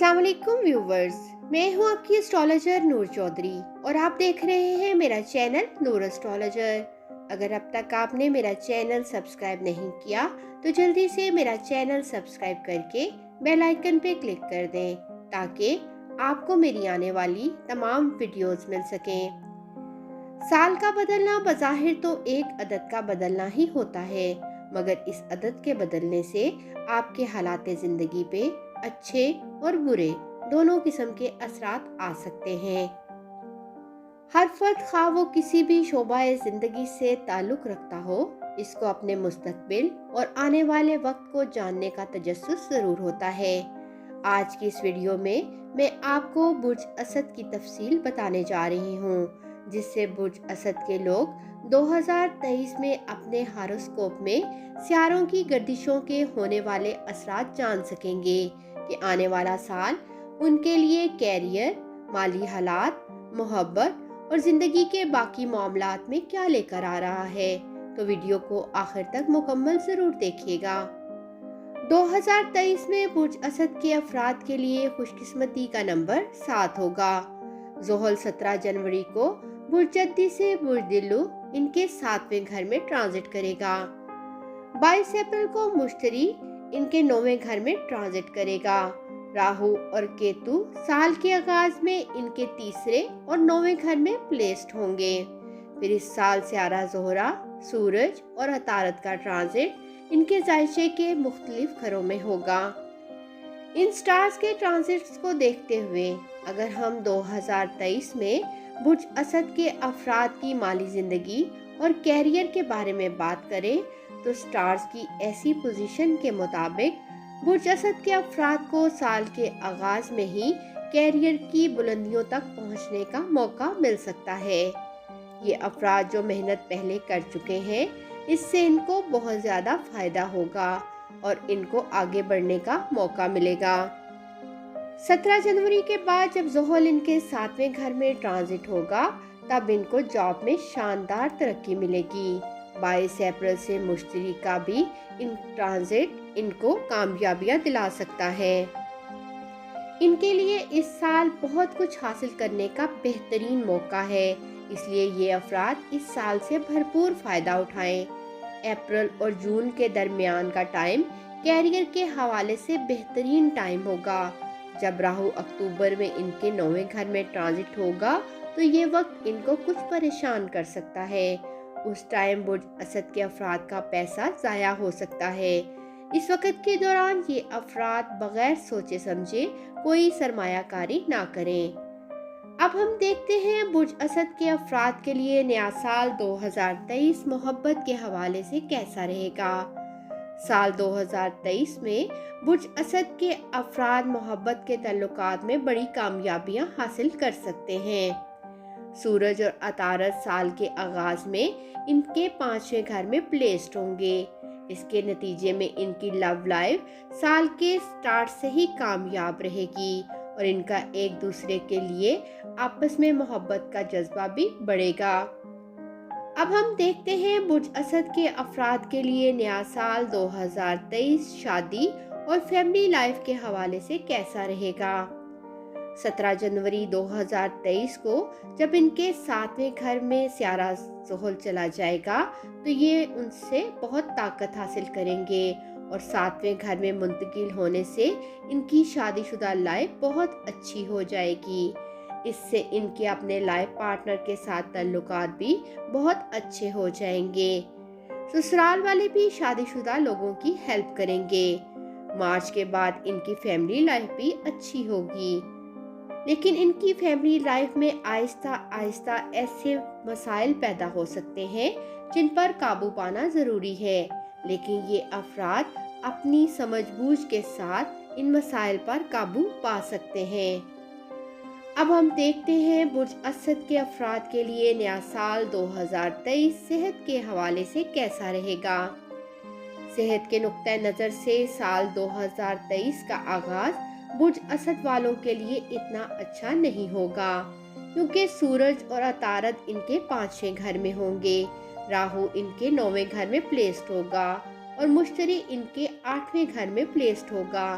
अस्सलाम वालेकुम व्यूवर्स। मैं हूं आपकी एस्ट्रोलॉजर नूर चौधरी और आप देख रहे हैं मेरा चैनल नूर एस्ट्रोलॉजर। अगर अब तक आपने मेरा चैनल सब्सक्राइब नहीं किया तो जल्दी से मेरा चैनल सब्सक्राइब करके बेल आइकन पे क्लिक कर दें ताकि आपको मेरी आने वाली तमाम वीडियोस मिल सकें। साल का बदलना बज़ाहिर तो एक अदद का बदलना ही होता है, मगर इस अदद के बदलने से आपके हालात ज़िंदगी पे अच्छे और बुरे दोनों किस्म के असरात आ सकते हैं। हर फर्द खा वो किसी भी शोबाए ज़िंदगी से ताल्लुक़ रखता हो, इसको अपने मुस्तकबिल और आने वाले वक्त को जानने का तजस्सुस ज़रूर होता है। आज की इस वीडियो में मैं आपको बुर्ज असद की तफसील बताने जा रही हूँ, जिससे बुर्ज असद के लोग 2023 में अपने हारोस्कोप में सियारों की गर्दिशों के होने वाले असरात जान सकेंगे कि आने वाला साल उनके लिए कैरियर, माली हालात, मोहब्बत और ज़िंदगी के बाकी मामलात में क्या लेकर आ रहा है। तो वीडियो को आखिर तक मुकम्मल ज़रूर देखिएगा। 2023 में बुर्ज असद के अफराद के लिए खुशकिस्मती का नंबर 7 होगा। ज़ोहल 17 जनवरी को बुर्ज जद्दी से बुर्ज दिल्लू इनके 7वें घर में ट्रांजिट करेगा। 22 अप्रैल को मुश्तरी इनके 9वें घर में ट्रांजिट करेगा। राहु और केतु साल के आगाज में इनके 3रे और 9वें घर में प्लेस्ड होंगे। फिर इस साल स्यारा ज़ोहरा, सूरज और अतारत का ट्रांजिट इनके जायचे के मुख्तलिफ घरों में होगा। इन स्टार्स के ट्रांजिट्स को देखते हुए अगर हम 2023 में बुर्ज असद के अफराद की माली ज़िंदगी और कैरियर के बारे में बात करें तो स्टार्स की ऐसी पोजीशन के मुताबिक बुर्ज असद के अफराद को साल के आगाज में ही कैरियर की बुलंदियों तक पहुंचने का मौका मिल सकता है। ये अफराद जो मेहनत पहले कर चुके हैं, इससे इनको बहुत ज़्यादा फायदा होगा और इनको आगे बढ़ने का मौका मिलेगा। 17 जनवरी के बाद जब ज़ोहल इनके 7वें घर में ट्रांजिट होगा, तब इनको जॉब में शानदार तरक्की मिलेगी। 22 अप्रैल से मुश्तरी का भी इन ट्रांजिट इनको कामयाबियां दिला सकता है। इनके लिए इस साल बहुत कुछ हासिल करने का बेहतरीन मौका है, इसलिए ये अफराद इस साल से भरपूर फ़ायदा उठाएं। अप्रैल और जून के दरमियान का टाइम कैरियर के हवाले से बेहतरीन टाइम होगा। जब राहु अक्टूबर में इनके 9वें घर में ट्रांजिट होगा तो ये वक्त इनको कुछ परेशान कर सकता है। उस टाइम बुर्ज असद के अफराद का पैसा ज़ाया हो सकता है। इस वक्त के दौरान ये अफराद बगैर सोचे समझे कोई सरमायाकारी ना करें। अब हम देखते हैं बुर्ज असद के अफराद के लिए नया साल 2023 मोहब्बत के हवाले से कैसा रहेगा। साल 2023 में बुर्ज असद के अफराद मोहब्बत के तल्लुकात में बड़ी कामयाबियां हासिल कर सकते हैं। सूरज और अतारत साल के आगाज में इनके 5वें घर में प्लेस्ड होंगे। इसके नतीजे में इनकी लव लाइफ साल के स्टार्ट से ही कामयाब रहेगी और इनका एक दूसरे के लिए आपस में मोहब्बत का जज्बा भी बढ़ेगा। अब हम देखते हैं बुर्ज असद के अफराद के लिए नया साल 2023 शादी और फैमिली लाइफ के हवाले से कैसा रहेगा। 17 जनवरी 2023 को जब इनके 7वें घर में स्यारा ज़ोहल चला जाएगा तो ये उनसे बहुत ताकत हासिल करेंगे और 7वें घर में मुंतकिल होने से इनकी शादीशुदा लाइफ बहुत अच्छी हो जाएगी। इससे इनके अपने लाइफ पार्टनर के साथ ताल्लुकात भी बहुत अच्छे हो जाएंगे। ससुराल वाले भी शादीशुदा लोगों की हेल्प करेंगे। मार्च के बाद इनकी फैमिली लाइफ भी अच्छी होगी, लेकिन इनकी फैमिली लाइफ में आहिस्ता आहिस्ता ऐसे मसाइल पैदा हो सकते हैं जिन पर काबू पाना ज़रूरी है, लेकिन ये अफराद अपनी समझबूझ के साथ इन मसाइल पर काबू पा सकते हैं। अब हम देखते हैं बुर्ज असद के अफराद के लिए नया साल 2023 सेहत के हवाले से कैसा रहेगा। सेहत के नुक्ते नज़र से साल 2023 का आगाज़ बुर्ज असद वालों के लिए इतना अच्छा नहीं होगा, क्योंकि सूरज और अतारत इनके 5वें घर में होंगे। राहु इनके 9वें घर में प्लेस्ड होगा और मुश्तरी इनके 8वें घर में प्लेस्ड होगा।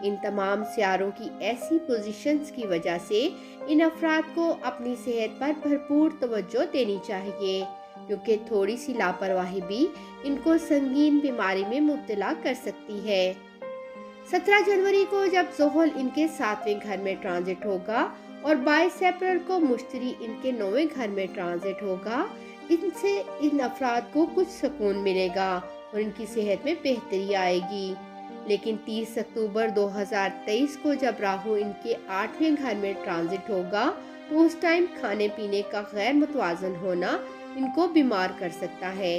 इन तमाम सियारों की ऐसी पोजीशंस की वजह से इन अफराद को अपनी सेहत पर भरपूर तवज्जो देनी चाहिए, क्योंकि थोड़ी सी लापरवाही भी इनको संगीन बीमारी में मुब्तला कर सकती है। 17 जनवरी को जब ज़ोहल इनके 7वें घर में ट्रांजिट होगा और 22 अप्रैल को मुश्तरी इनके 9वें घर में ट्रांजिट होगा, इनसे इन अफराद को कुछ सुकून मिलेगा और इनकी सेहत में बेहतरी आएगी। लेकिन 30 अक्टूबर 2023 को जब राहु इनके 8वें घर में ट्रांजिट होगा, तो उस टाइम खाने पीने का गैर मुतवाजन होना इनको बीमार कर सकता है।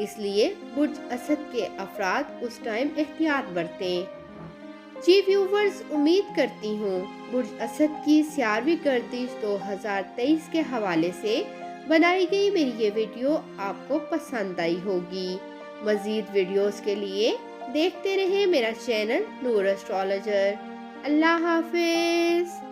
इसलिए बुर्ज असद के अफराद उस टाइम एहतियात बरतें। जी व्यूवर्स, उम्मीद करती हूँ बुर्ज असद की 11वीं गर्दिश 2023 के हवाले से बनाई गई मेरी ये वीडियो आपको पसंद आई होगी। मज़ीद वीडियोस के लिए देखते रहें मेरा चैनल नूर एस्ट्रोलॉजर। अल्लाह हाफिज़।